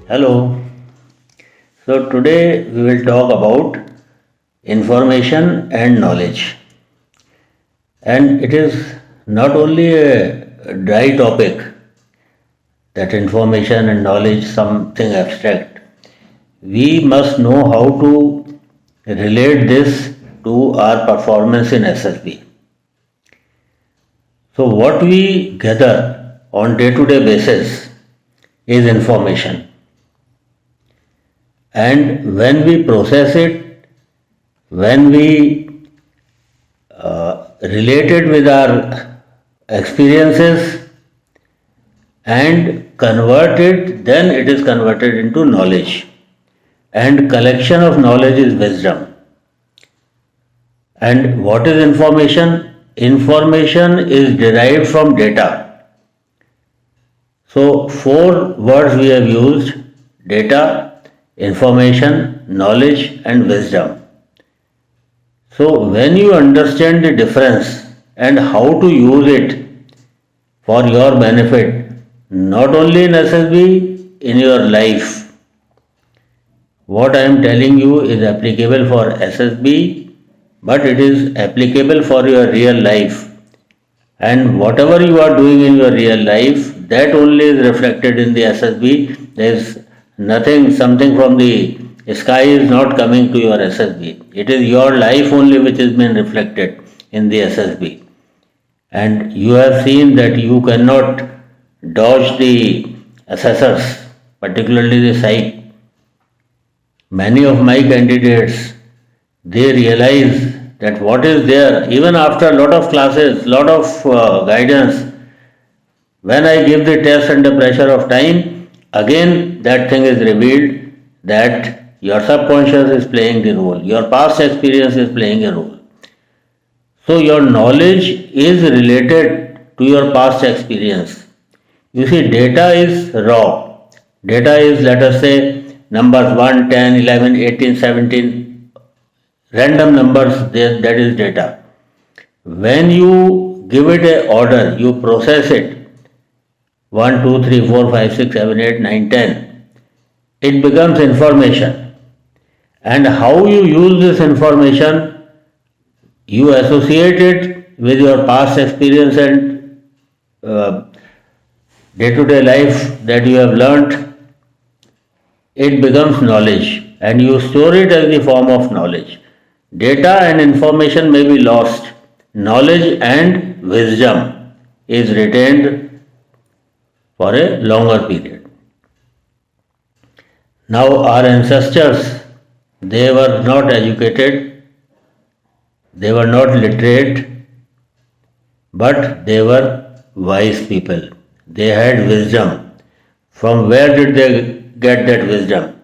Hello. So today we will talk about information and knowledge. And it is not only a dry topic that information and knowledge something abstract. We must know how to relate this to our performance in SSB. So what we gather on day-to-day basis is information, and when we process it, when we relate it with our experiences and convert it, then it is converted into knowledge. And collection of knowledge is wisdom. And what is information? Information is derived from data. So, four words we have used: data, information, knowledge, and wisdom. So, when you understand the difference and how to use it for your benefit, not only in SSB, in your life, what I am telling you is applicable for SSB, but it is applicable for your real life. And whatever you are doing in your real life, that only is reflected in the SSB. There is nothing, something from the sky is not coming to your SSB. It is your life only which is being reflected in the SSB. And you have seen that you cannot dodge the assessors, particularly the psych. Many of my candidates, they realize that what is there, even after a lot of classes, lot of guidance, when I give the test under pressure of time, again that thing is revealed that your subconscious is playing the role, your past experience is playing a role. So your knowledge is related to your past experience. You see, data is raw. Data is, let us say, numbers 1, 10, 11, 18, 17, random numbers, that is data. When you give it a order, you process it, 1, 2, 3, 4, 5, 6, 7, 8, 9, 10, it becomes information. And how you use this information, you associate it with your past experience and day-to-day life that you have learnt, it becomes knowledge, and you store it as the form of knowledge. Data and information may be lost. Knowledge and wisdom is retained for a longer period. Now, our ancestors, they were not educated, they were not literate, but they were wise people. They had wisdom. From where did they get that wisdom?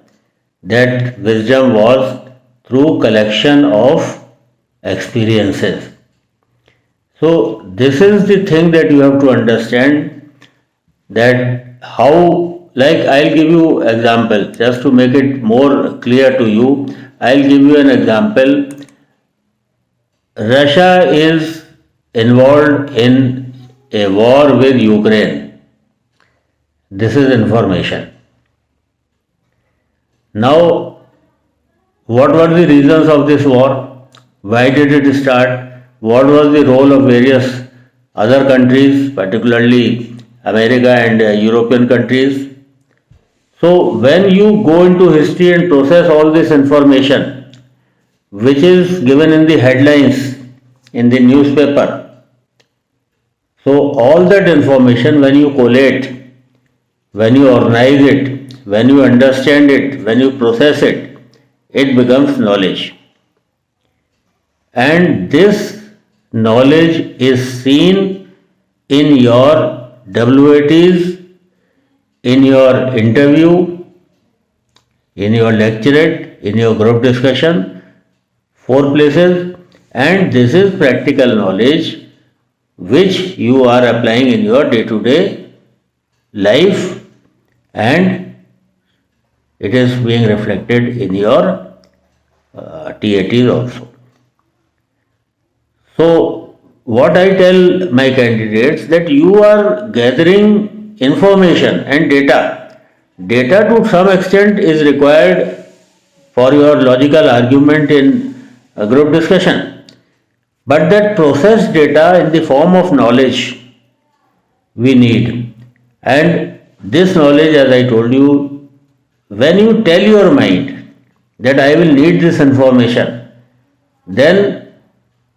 That wisdom was through collection of experiences. So this is the thing that you have to understand, that how, like I'll give you example just to make it more clear to you. I'll give you an example. Russia is involved in a war with Ukraine. This is information. Now, what were the reasons of this war? Why did it start? What was the role of various other countries, particularly America and European countries? So, when you go into history and process all this information, which is given in the headlines in the newspaper, so all that information, when you collate, when you organize it, when you understand it, when you process it, it becomes knowledge. And this knowledge is seen in your WATs, in your interview, in your lecturate, in your group discussion, four places, and this is practical knowledge which you are applying in your day-to-day life, and it is being reflected in your TATs also. So what I tell my candidates, that you are gathering information and data, Data to some extent is required for your logical argument in a group discussion. But that processed data in the form of knowledge we need. And this knowledge, as I told you, when you tell your mind that I will need this information, then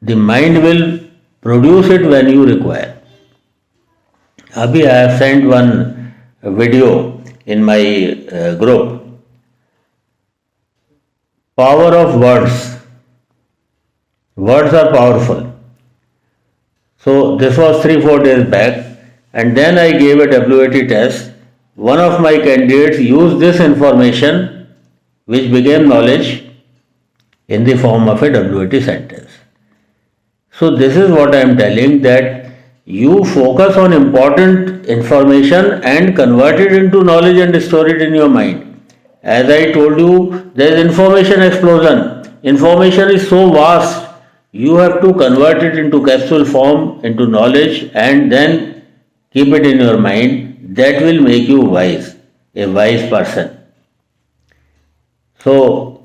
the mind will produce it when you require. Abhi, I have sent one video in my group. Power of words. Words are powerful. So this was 3-4 days back, and then I gave a WAT test. One of my candidates used this information, which became knowledge, in the form of a WAT sentence. So this is what I am telling, that you focus on important information and convert it into knowledge and store it in your mind. As I told you, there is information explosion. Information is so vast, you have to convert it into capsule form, into knowledge, and then keep it in your mind. That will make you wise, a wise person. So,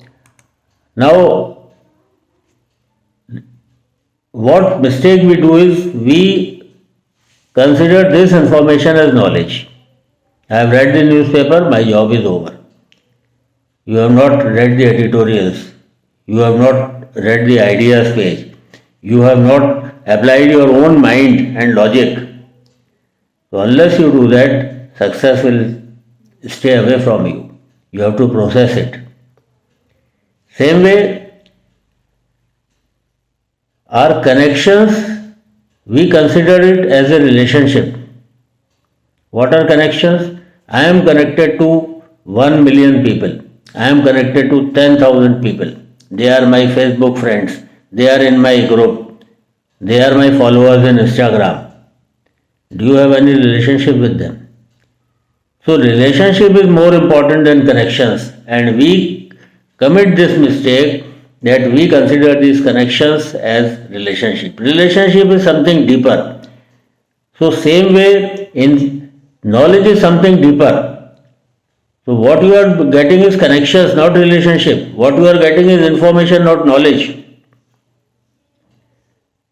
now what mistake we do is we consider this information as knowledge. I have read the newspaper, my job is over. You have not read the editorials. You have not read the ideas page. You have not applied your own mind and logic. So unless you do that, success will stay away from you. You have to process it. Same way, our connections, we consider it as a relationship. What are connections? I am connected to 1 million people. I am connected to 10,000 people. They are my Facebook friends. They are in my group. They are my followers in Instagram. Do you have any relationship with them? So relationship is more important than connections, and we commit this mistake that we consider these connections as relationship. Relationship is something deeper. So same way in knowledge is something deeper. So what you are getting is connections, not relationship. What you are getting is information, not knowledge.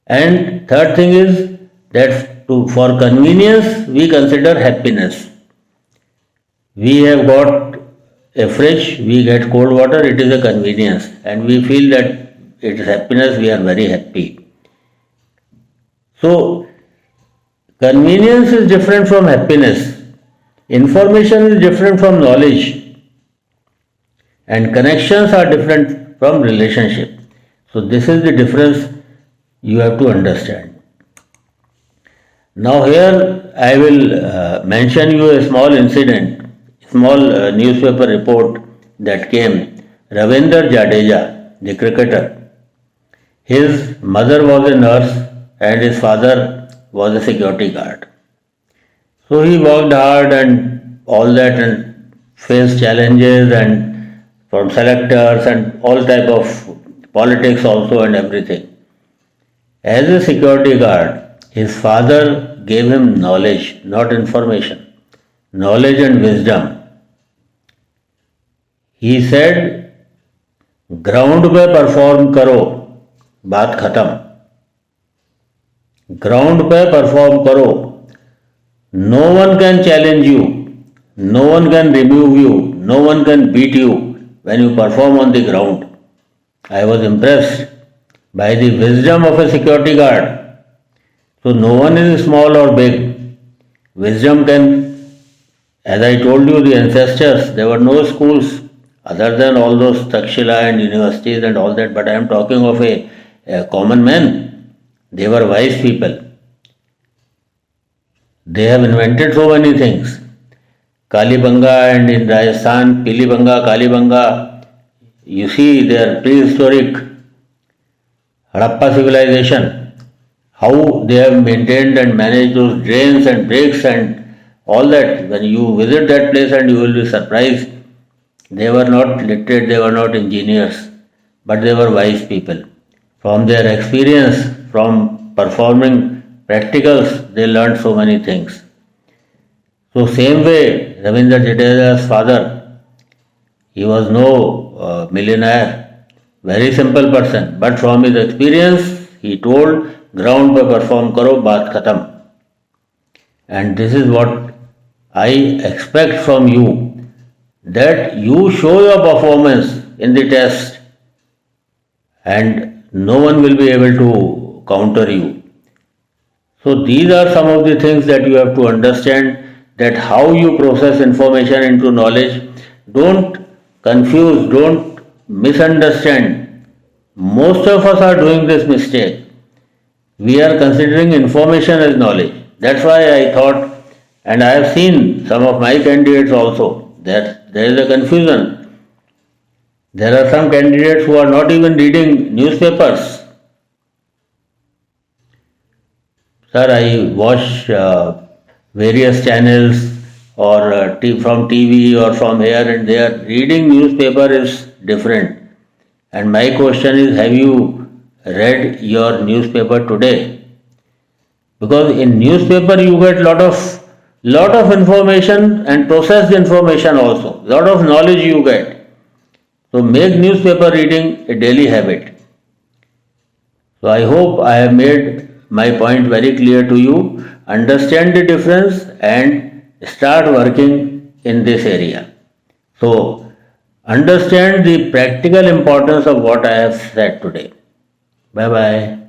And third thing is that for convenience, we consider happiness. We have got a fridge, we get cold water, it is a convenience. And we feel that it is happiness, we are very happy. So, convenience is different from happiness. Information is different from knowledge, and connections are different from relationship. So this is the difference you have to understand. Now here I will mention you a small incident, small newspaper report that came. Ravindra Jadeja, the cricketer, his mother was a nurse and his father was a security guard. So he worked hard and all that and faced challenges and from selectors and all type of politics also and everything. As a security guard, his father gave him knowledge, not information. Knowledge and wisdom. He said, ground पे perform करो, बात खत्म. Ground पे perform करो. No one can challenge you, no one can remove you, no one can beat you when you perform on the ground. I was impressed by the wisdom of a security guard. So no one is small or big. Wisdom can, as I told you, the ancestors, there were no schools other than all those Takshila and universities and all that, but I am talking of a common man. They were wise people. They have invented so many things. Kalibanga and in Rajasthan, Pilibanga, Kalibanga, you see their prehistoric Harappa civilization, how they have maintained and managed those drains and breaks and all that. When you visit that place and you will be surprised, they were not literate, they were not engineers, but they were wise people. From their experience, from performing practicals, they learned so many things. So same way, Ravindra Jadeja's father, he was no millionaire, very simple person, but from his experience, he told, ground पे perform करो, बात खत्म. And this is what I expect from you, that you show your performance in the test and no one will be able to counter you. So these are some of the things that you have to understand, that how you process information into knowledge. Don't confuse, don't misunderstand. Most of us are doing this mistake. We are considering information as knowledge. That's why I thought, and I have seen some of my candidates also, that there is a confusion. There are some candidates who are not even reading newspapers. Sir, I watch various channels or from TV or from here and there. Reading newspaper is different. And my question is, have you read your newspaper today? Because in newspaper you get lot of information and processed information also. Lot of knowledge you get. So make newspaper reading a daily habit. So I hope I have made my point very clear to you. Understand the difference and start working in this area. So understand the practical importance of what I have said today. Bye bye.